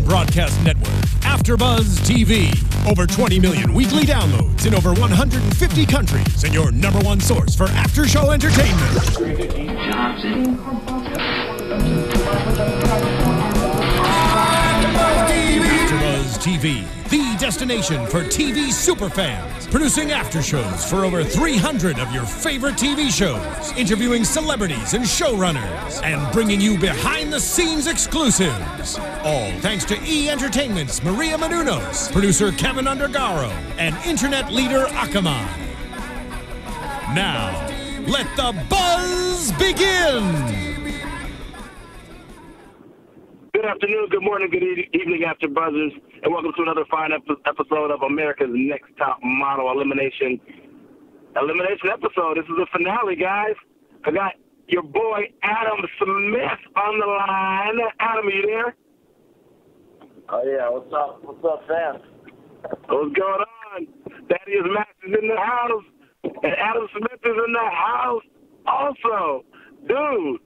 broadcast network, AFTERBUZZ TV. Over 20 million weekly downloads in over 150 countries, and your #1 source for after-show entertainment. AFTERBUZZ TV, the destination for TV superfans, producing after shows for over 300 of your favorite TV shows, interviewing celebrities and showrunners, and bringing you behind-the-scenes exclusives. All thanks to E! Entertainment's Maria Menounos, producer Kevin Undergaro, and internet leader Akamai. Now, let the buzz begin! Good afternoon, good morning, good evening, AfterBuzzers, and welcome to another fine episode of America's Next Top Model Elimination episode. This is the finale, guys. I got your boy Adam Smith on the line. Adam, are you there? Oh yeah, what's up? What's up, fam? What's going on? Thaddeus Massey is in the house, and Adam Smith is in the house also. Dude,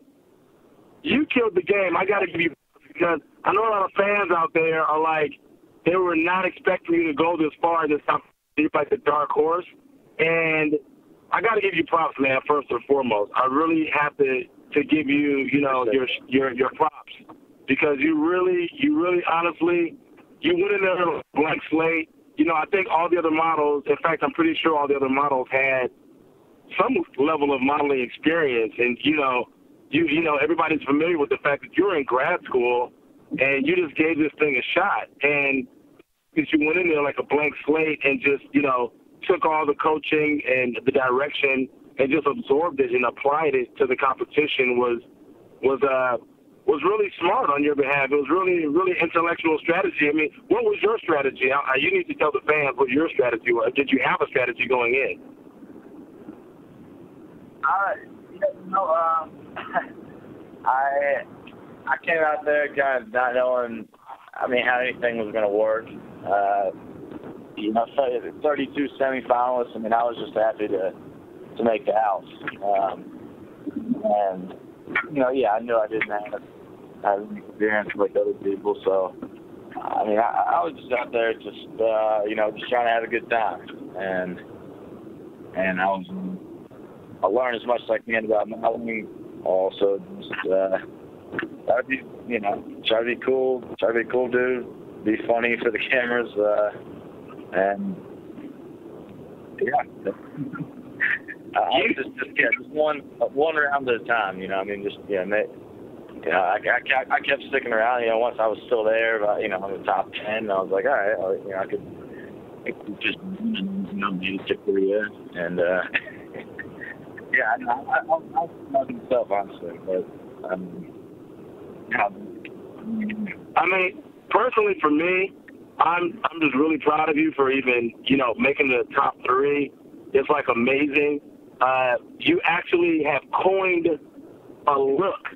you killed the game. I got to give you, because I know a lot of fans out there are like, they were not expecting you to go this far this time. You're like the dark horse. And I got to give you props, man, first and foremost. I really have to give you, your props. Because you really honestly, you went in there with a blank slate. I think all the other models, in fact, I'm pretty sure all the other models had some level of modeling experience. And, everybody's familiar with the fact that you're in grad school and you just gave this thing a shot. And because you went in there like a blank slate and just, took all the coaching and the direction and just absorbed it and applied it to the competition was really smart on your behalf. It was really, really intellectual strategy. I mean, what was your strategy? You need to tell the fans what your strategy was. Did you have a strategy going in? I came out there kind of not knowing, how anything was going to work. 32 semifinalists. I was just happy to make the house. I knew I didn't have experience like other people, so I was just out there just trying to have a good time, and I learned as much as I can about modeling. Also, just try to be cool, dude, be funny for the cameras, and yeah. Just one round at a time. I kept sticking around. Once I was still there, in the top 10, I was like, all right, I could just be a career, and I was myself, honestly, but personally for me, I'm just really proud of you for even making the top 3. It's like amazing. You actually have coined a look,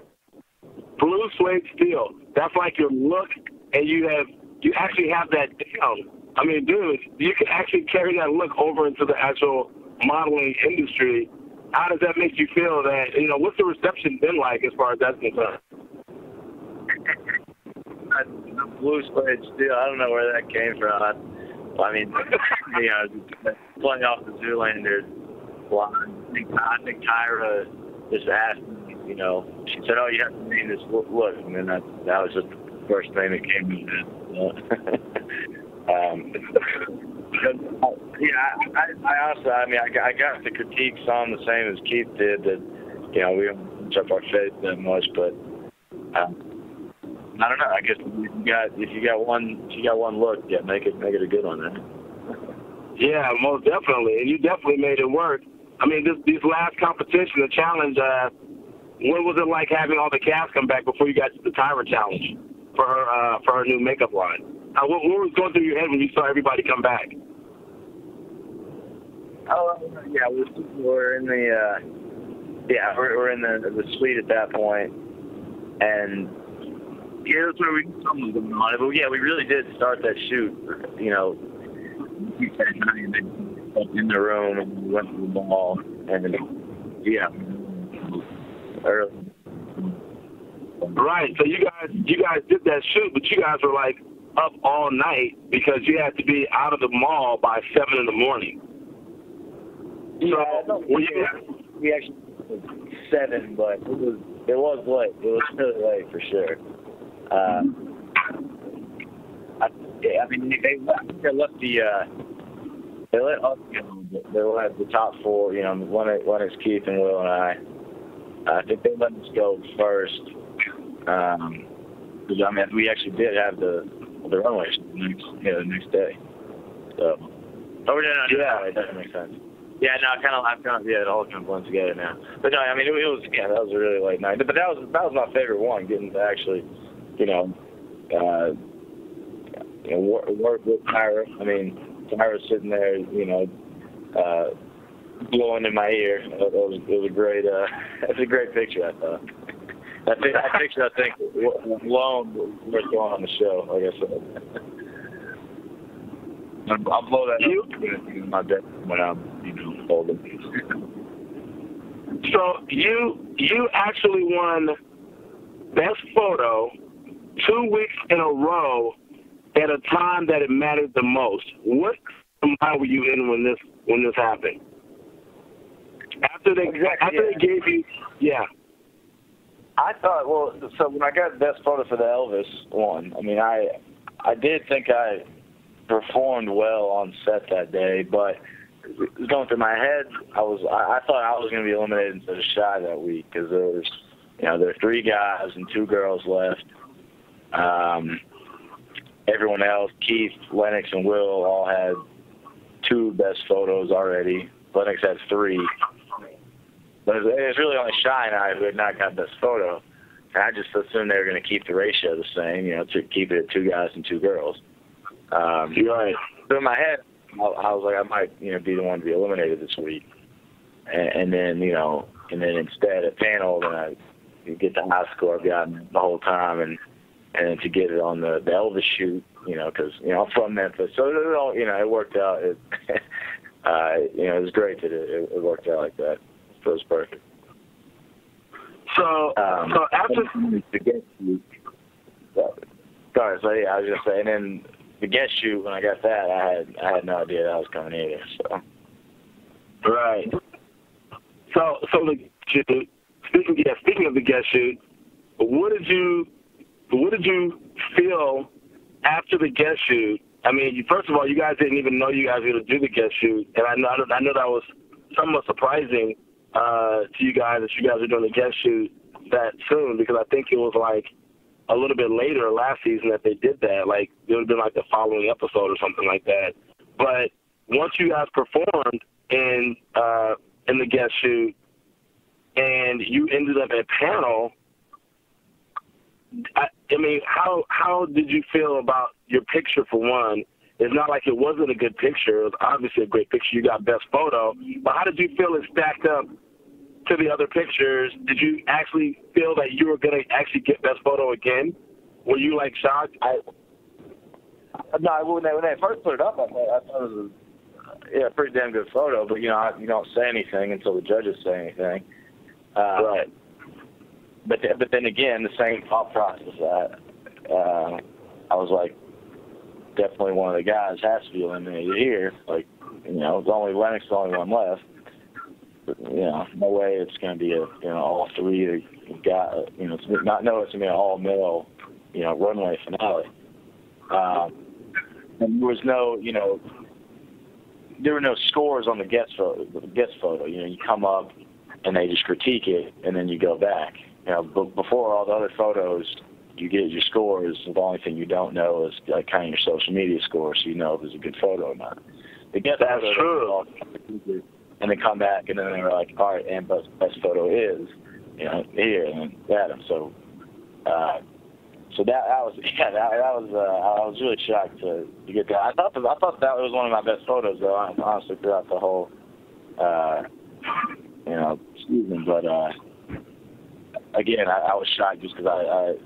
blue suede steel. That's like your look, and you actually have that down. Dude, you can actually carry that look over into the actual modeling industry. How does that make you feel? That what's the reception been like as far as that's concerned? Blue suede steel. I don't know where that came from. Playing off the Zoolander line. I think Tyra just asked me, she said, "Oh, you have to name this look," and then that was just the first thing that came to me. I honestly, I got the critiques on the same as Keith did, that we don't jump our face that much, but I don't know. I guess if you got one look, make it a good one, then. Yeah, most definitely, and you definitely made it work. This last competition, the challenge. What was it like having all the cast come back before you got to the Tyra challenge for her new makeup line? What was going through your head when you saw everybody come back? Oh yeah, we're in the we're in the suite at that point, and that's where we knew something was going on. But yeah, we really did start that shoot. In the room, and we went to the ball, and early. Right. So you guys did that shoot, but you guys were like up all night because you had to be out of the mall by 7 in the morning. Yeah, So, we actually 7, but it was late. It was really late for sure. I mean, they left they let us go. They let the top 4, you know, Lennox, Keith, and Will, and I think they let us go first. Because I mean, we actually did have the runway the next day. So, it doesn't make sense. Yeah, no, it all kind of blends together now. But no, I mean, that was a really late night. But that was my favorite one, getting to actually, work with Tyra. I mean, Tyra sitting there, blowing in my ear. It was a great. That's a great picture, I thought. That picture, I think, alone worth going on the show. Like I said, I'll blow that up in my bed when I'm older. So you actually won Best Photo 2 weeks in a row at a time that it mattered the most. What mind were you in when this happened? After they gave you, yeah. I thought, so when I got Best Photo for the Elvis one, I mean, I did think I performed well on set that day, but going through my head, I thought I was going to be eliminated instead of Shy that week because there were 3 guys and 2 girls left. Everyone else, Keith, Lennox, and Will all had 2 Best Photos already. Lennox had 3. But it was really only Shy and I who had not got Best Photo. And I just assumed they were going to keep the ratio the same, to keep it at 2 guys and 2 girls. Right. So in my head, I was like, I might, be the one to be eliminated this week. And then instead at panel, then I get the high score I've gotten the whole time, and to get it on the Elvis shoot, because I'm from Memphis, so it all, it worked out. It was great that it worked out like that. So it was perfect. So after the guest shoot, sorry, so yeah, I was gonna say, and then the guest shoot, when I got that, I had no idea that was coming either. So right. So the shoot. Speaking of the guest shoot, what did you feel after the guest shoot? I mean, first of all, you guys didn't even know you guys were going to do the guest shoot, and I know that was somewhat surprising to you guys that you guys are doing the guest shoot that soon, because I think it was like a little bit later last season that they did that. Like, it would have been like the following episode or something like that. But once you guys performed in the guest shoot and you ended up at panel, I mean, how did you feel about your picture, for one? It's not like it wasn't a good picture. It was obviously a great picture. You got Best Photo. But how did you feel it stacked up to the other pictures? Did you actually feel that you were going to actually get Best Photo again? Were you, like, shocked? No, when they first put it up, I thought it was a pretty damn good photo. But, you don't say anything until the judges say anything. Right. But then again, the same thought process. I was like, definitely one of the guys has to be eliminated here. Like, it's only Lennox, the only one left. But, no way it's going to be all 3 got. It's going to be an all male, runway finale. And there was no, there were no scores on the guest photo. You come up and they just critique it, and then you go back. Before all the other photos, you get your scores. The only thing you don't know is like kind of your social media score, so you know if it's a good photo or not. That's true. And they come back, and then they're like, all right, and best photo is, here, and Adam. So, I was really shocked to get that. I thought that was one of my best photos, though. Honestly, throughout the whole, season, but. Again, I was shocked just because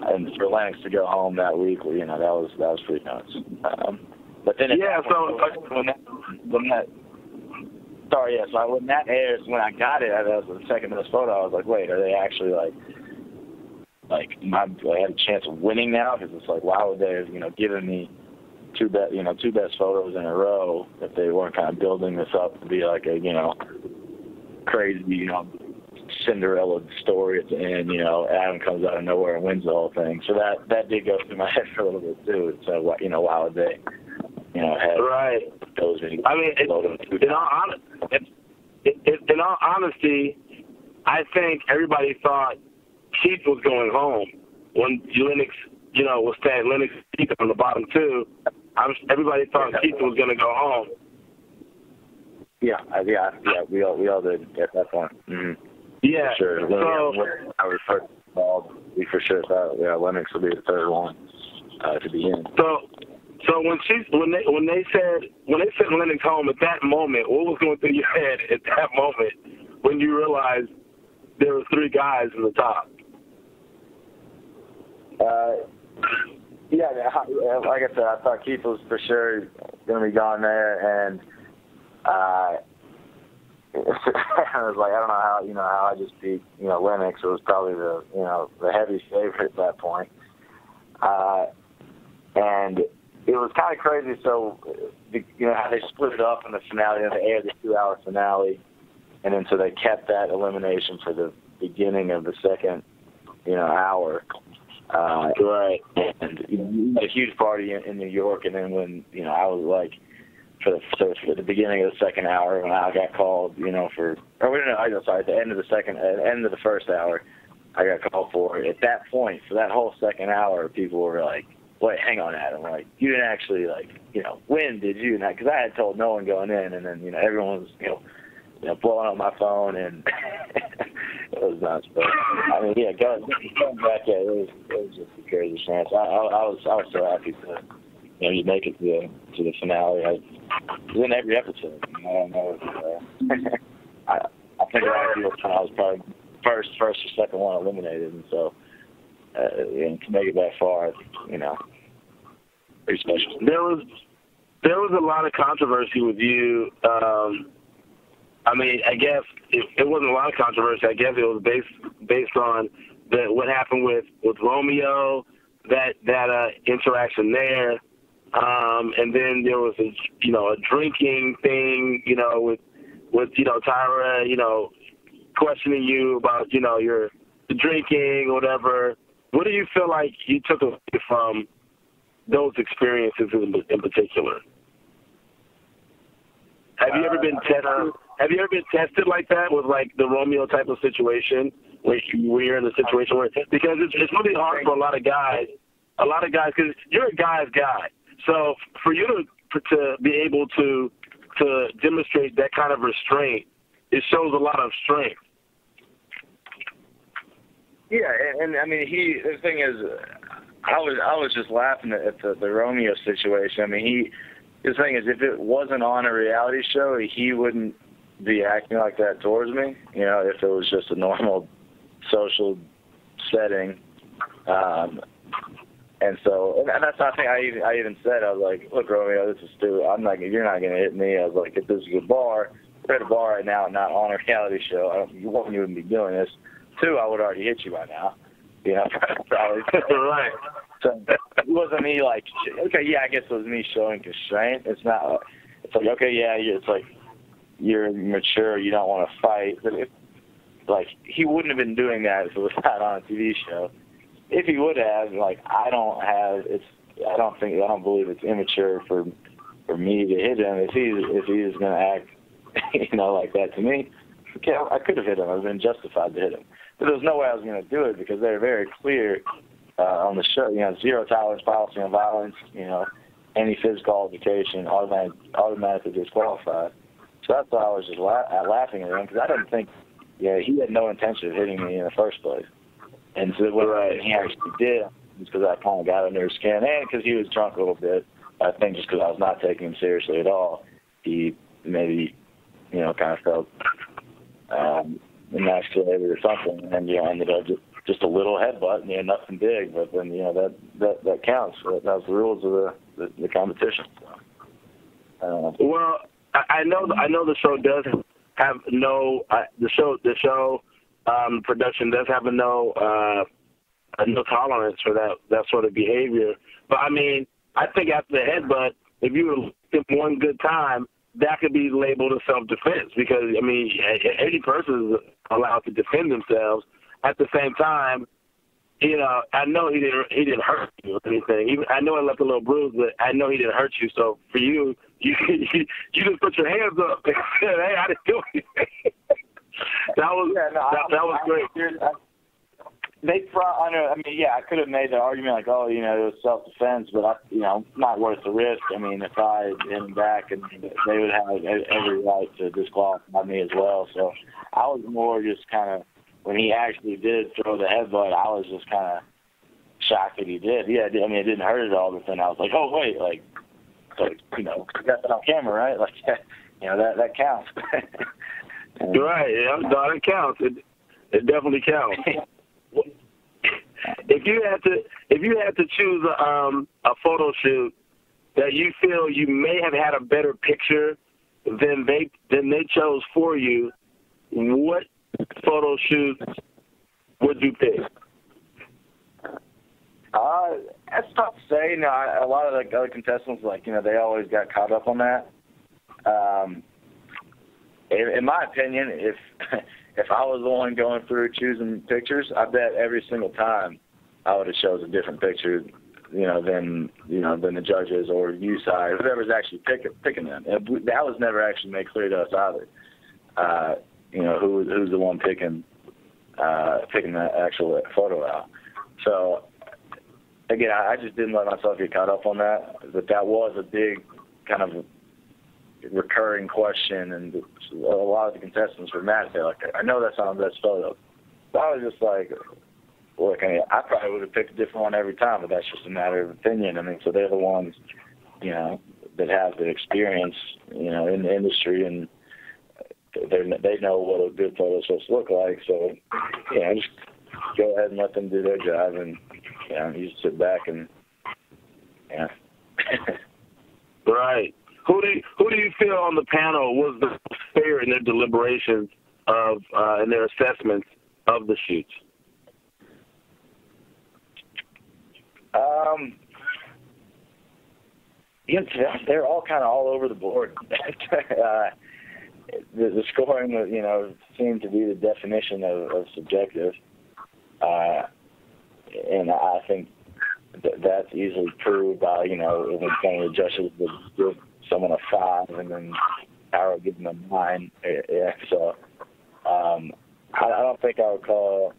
and for Lennox to go home that week, that was pretty nuts. But then when that airs, when I got it, that was the second best photo. I was like, wait, are they actually like like I had a chance of winning now, because it's like, why would they have, given me two best photos in a row if they weren't kind of building this up to be like a, crazy, Cinderella story at the end, Adam comes out of nowhere and wins the whole thing. So that did go through my head for a little bit too. So, why would they, have those many? I mean, in all honesty, I think everybody thought Keith was going home when Lennox, was staying Lennox Keith on the bottom two. Everybody thought Keith was going to go home. Yeah, we all did at that point. Mm-hmm. Yeah, for sure. When I was first involved, we for sure thought, Lennox would be the third one to be in. So when they said Lennox home, at that moment, what was going through your head at that moment when you realized there were three guys in the top? Like I said, I thought Keith was for sure going to be gone there, and I was like, I don't know how I just beat Lennox. It was probably the heavy favorite at that point, and it was kind of crazy. So how they split it up in the finale, and they aired the 2-hour finale, and then so they kept that elimination for the beginning of the second hour. Right. And a huge party in New York, and then when I was like, for the beginning of the second hour, when I got called, at the end of the first hour, I got called for it. At that point, for that whole second hour, people were like, "Wait, hang on, Adam, like you didn't actually win, did you?" Because I had told no one going in, and then everyone was blowing up my phone, and it was nuts. But I mean, going back, it was just a crazy chance. I was so happy to you make it to the finale. I was in every episode. I don't know. I think a lot of people thought I was probably first or second one eliminated, and so to make it that far, pretty special. There was a lot of controversy with you. I mean, I guess it wasn't a lot of controversy. I guess it was based on what happened with Romeo, that interaction there, and then there was a drinking thing, with Tyra, questioning you about your drinking or whatever. What do you feel like you took away from those experiences in particular? Have you ever been tested? Have you ever been tested like that with like the Romeo type of situation where you're in a situation where, because it's really hard for a lot of guys, because you're a guy's guy. So for you to be able to demonstrate that kind of restraint, it shows a lot of strength. Yeah, and I mean, the thing is, I was just laughing at the Romeo situation. I mean, his thing is, if it wasn't on a reality show, he wouldn't be acting like that towards me. If it was just a normal social setting. And that's not the thing I even said. I was like, look, Romeo, this is stupid. You're not going to hit me. I was like, if this is a bar, we're at a bar right now, not on a reality show. You wouldn't be doing this. 2, I would already hit you by now. Probably. Right. So it wasn't me like, okay, yeah, I guess it was me showing constraint. It's not. It's like, okay, yeah, it's like you're mature, you don't want to fight. But he wouldn't have been doing that if it was not on a TV show. If he would have, I don't believe it's immature for me to hit him. If he's going to act, like that to me, okay, I could have hit him. I would have been justified to hit him. But there was no way I was going to do it, because they were very clear on the show, zero tolerance policy on violence, any physical altercation, automatically disqualified. So that's why I was just laughing at him, because I didn't think, he had no intention of hitting me in the first place. And so what he actually did was because I kind of got under his skin, and because he was drunk a little bit. I think just because I was not taking him seriously at all, he maybe, kind of felt emasculated or something, and ended up just a little headbutt, and nothing big, but then that counts. That was the rules of the competition. Well, I know the show does have no the show production does have no no tolerance for that sort of behavior. But I mean, I think after the headbutt, if you were in one good time, that could be labeled as self-defense because, I mean, any person is allowed to defend themselves. At the same time, you know, I know he didn't hurt you or anything. Even, I know I left a little bruise, but I know he didn't hurt you. So for you, you just put your hands up and said, "Hey, I didn't do anything." that was great. I mean, yeah, I could have made the argument like, oh, you know, it was self-defense, but not worth the risk. I mean, if I hit him back, and they would have every right to disqualify me as well. So I was more just kind of, when he actually did throw the headbutt, I was just kind of shocked that he did. Yeah, I mean, it didn't hurt at all, but then I was like, oh wait, like you know, you got that on camera, right? Like, you know, that counts. Right, yeah, no, it counts. It definitely counts. If you had to choose a photo shoot that you feel you may have had a better picture than they chose for you, what photo shoot would you pick? That's tough to say. You know, a lot of the other contestants, like, you know, they always got caught up on that. In my opinion, if I was the one going through choosing pictures, I bet every single time I would have chosen a different picture, than the judges or you side, whoever's actually picking them. That was never actually made clear to us either. Who's the one picking the actual photo out. So again, I just didn't let myself get caught up on that. But that was a big kind of recurring question, and a lot of the contestants were mad. They're like, I know that's not the best photo. So I was just like, look, I probably would have picked a different one every time, but that's just a matter of opinion. I mean, so they're the ones, that have the experience, in the industry, and they know what a good photo is supposed to look like. So, just go ahead and let them do their job, and you just sit back and, Right. Who do you feel on the panel was the most fair in their deliberations of in their assessments of the shoots? They're all kind of all over the board. The scoring, seemed to be the definition of subjective, and I think that's easily proved by when kind of the judges would give someone a 5 and then Arrow give them a 9. Yeah, so I don't think I would call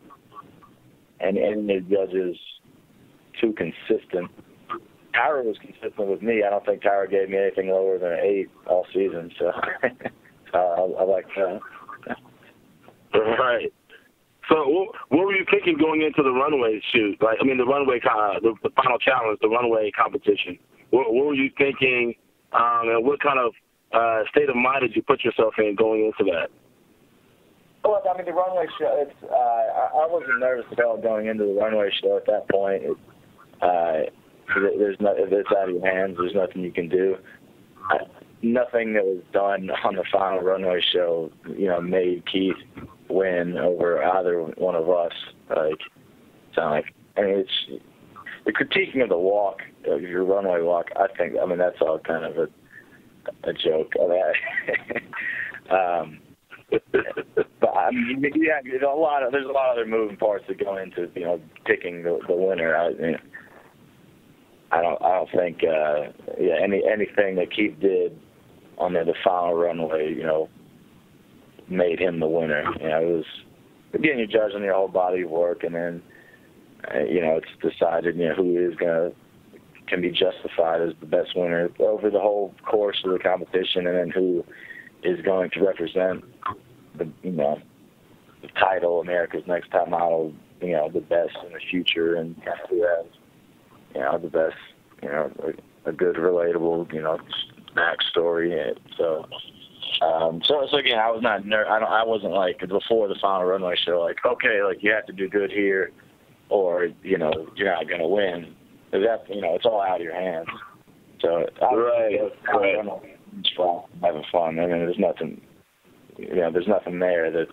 any of the judges too consistent. Tyra was consistent with me. I don't think Tyra gave me anything lower than an 8 all season, so I like that. Right. So what were you thinking going into the runway shoot? The runway, the final challenge, the runway competition. What were you thinking, and what kind of state of mind did you put yourself in going into that? Well, the runway show, I wasn't nervous at all going into the runway show at that point. If it's out of your hands, there's nothing you can do. Nothing that was done on the final runway show, made Keith win over either one of us. It's the critiquing of the walk, of your runway walk. I think, that's all kind of a joke. But there's a lot of other moving parts that go into picking the winner. I don't think anything that Keith did on the final runway, made him the winner. It was, again, you're judging your whole body of work, and then it's decided who can be justified as the best winner over the whole course of the competition, and then who is going to represent the title, America's Next Top Model, the best in the future, and who has the best, a good relatable backstory. So again, I was not I wasn't like before the final runway show, like, okay, like you have to do good here, or you're not going to win. That it's all out of your hands. So having fun. There's nothing, there's nothing there that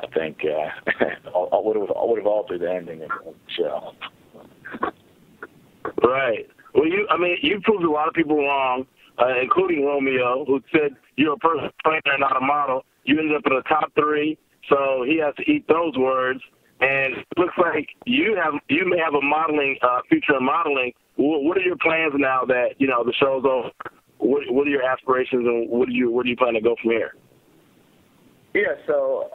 I think would have altered the ending of the show. Right. Well, you proved a lot of people wrong, including Romeo, who said you're a personal trainer, not a model. You ended up in the top 3, so he has to eat those words. And it looks like you may have a modeling future in modeling. What are your plans now that the show's over? What are your aspirations, and where do you plan to go from here? Yeah. So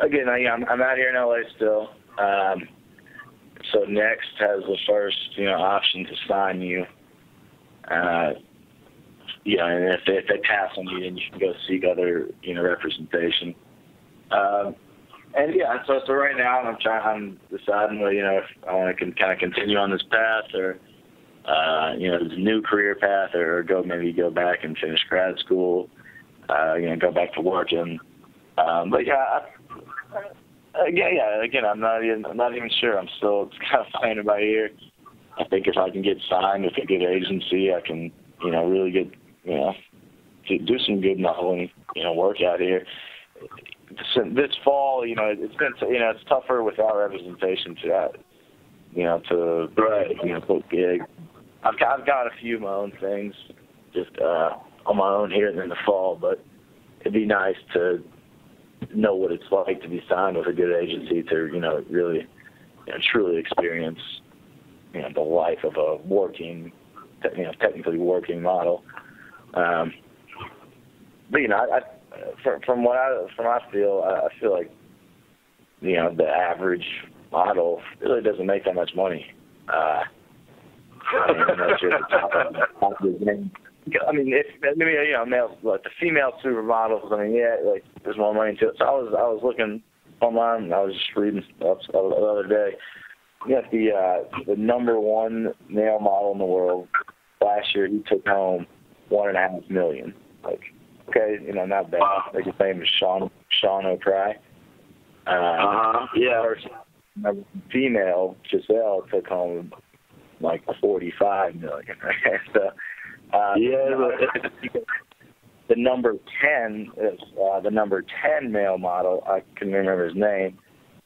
again, I'm out here in LA still. So Next has the first option to sign you. And if they pass on you, then you can go seek other representation. And yeah, so right now I'm deciding if I want to kind of continue on this path or this new career path, or maybe go back and finish grad school, go back to working. But yeah, again, I'm not even sure. I'm still kind of playing it by ear. I think if I can get signed with a good agency, I can really get do some good modeling work out here. This fall, it's been it's tougher without representation to book gigs. I've got a few of my own things just on my own here in the fall, but it'd be nice to know what it's like to be signed with a good agency to really truly experience the life of a working technically working model. But from what I feel, I feel like the average model really doesn't make that much money. Unless you're at the top of the game. Male, like the female supermodels. There's more money to it. So I was looking online, and I was just reading stuff the other day. You got the number 1 male model in the world. Last year, he took home $1.5 million. Okay, not bad. Like his name is Sean O'Cry. Yeah. Female Giselle took home like $45 million. Right? So, the number 10 is the number 10 male model. I can remember his name.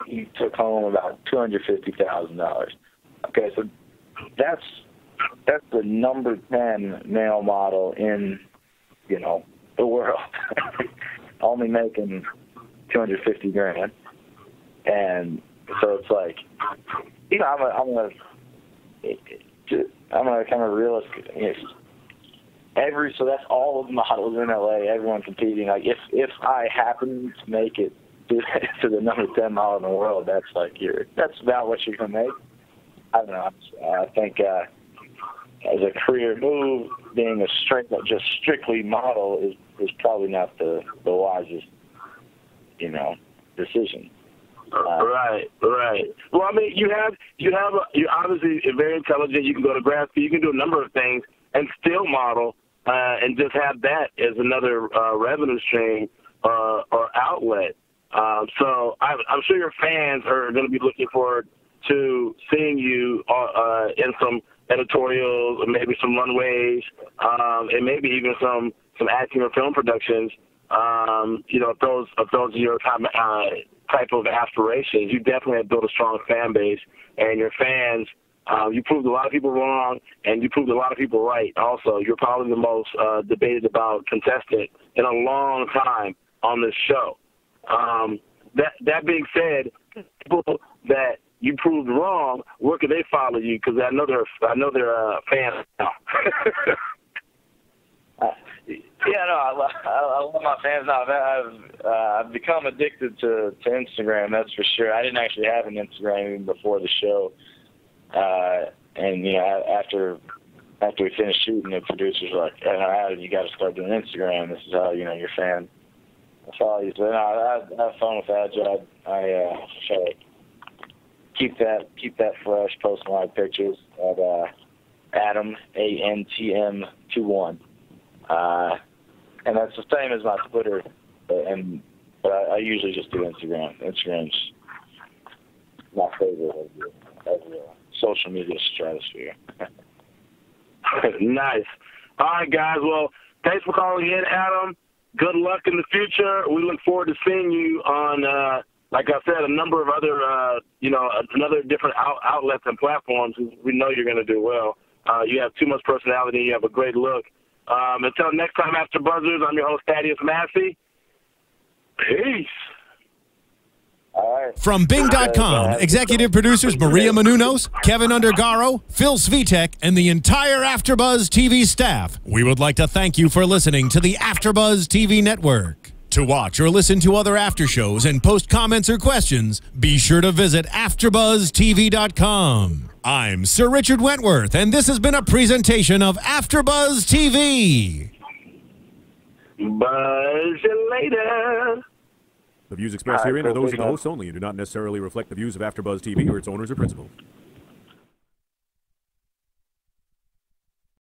He took home about $250,000. Okay, so that's the number 10 male model in the world, only making $250,000. And so it's like, I'm a kind of realist. So that's all of the models in LA, everyone competing. Like if I happen to make it to the number 10 model in the world, that's about what you're gonna make. I don't know. I think as a career move, being just strictly model is probably not the wisest decision. Right. Well, you're obviously very intelligent. You can go to grad school. You can do a number of things and still model, and just have that as another revenue stream or outlet. So I'm sure your fans are going to be looking forward to seeing you in some editorials, or maybe some runways, and maybe even some acting or film productions. If those are your type of aspirations, you definitely have built a strong fan base, and your fans, you proved a lot of people wrong, and you proved a lot of people right. Also, you're probably the most debated about contestant in a long time on this show. That being said, people that you proved wrong, where can they follow you? Because I know they're fans now. I love my fans now. I've become addicted to Instagram, that's for sure. I didn't actually have an Instagram even before the show. And after we finished shooting, the producers were like, Adam, you got to start doing Instagram. This is how your fan. That's all I used to. I have fun with that, Joe. I try to keep that fresh. Post my pictures at Adam ANTM 21. And that's the same as my Twitter, but I usually just do Instagram. Instagram's my favorite of the social media stratosphere. Nice. All right, guys. Well, thanks for calling in, Adam. good luck in the future. We look forward to seeing you on, like I said, a number of other, another different outlets and platforms. We know you're going to do well. You have too much personality. You have a great look. Until next time, After Buzzers, I'm your host, Thaddeus Massey. Peace. All right. From Bing.com, executive producers Maria Menounos, Kevin Undergaro, Phil Svitek, and the entire AfterBuzz TV staff, we would like to thank you for listening to the AfterBuzz TV network. To watch or listen to other after shows and post comments or questions, be sure to visit AfterBuzzTV.com. I'm Sir Richard Wentworth, and this has been a presentation of AfterBuzz TV. Buzz you later. The views expressed herein are those of the hosts only and do not necessarily reflect the views of AfterBuzz TV or its owners or principals.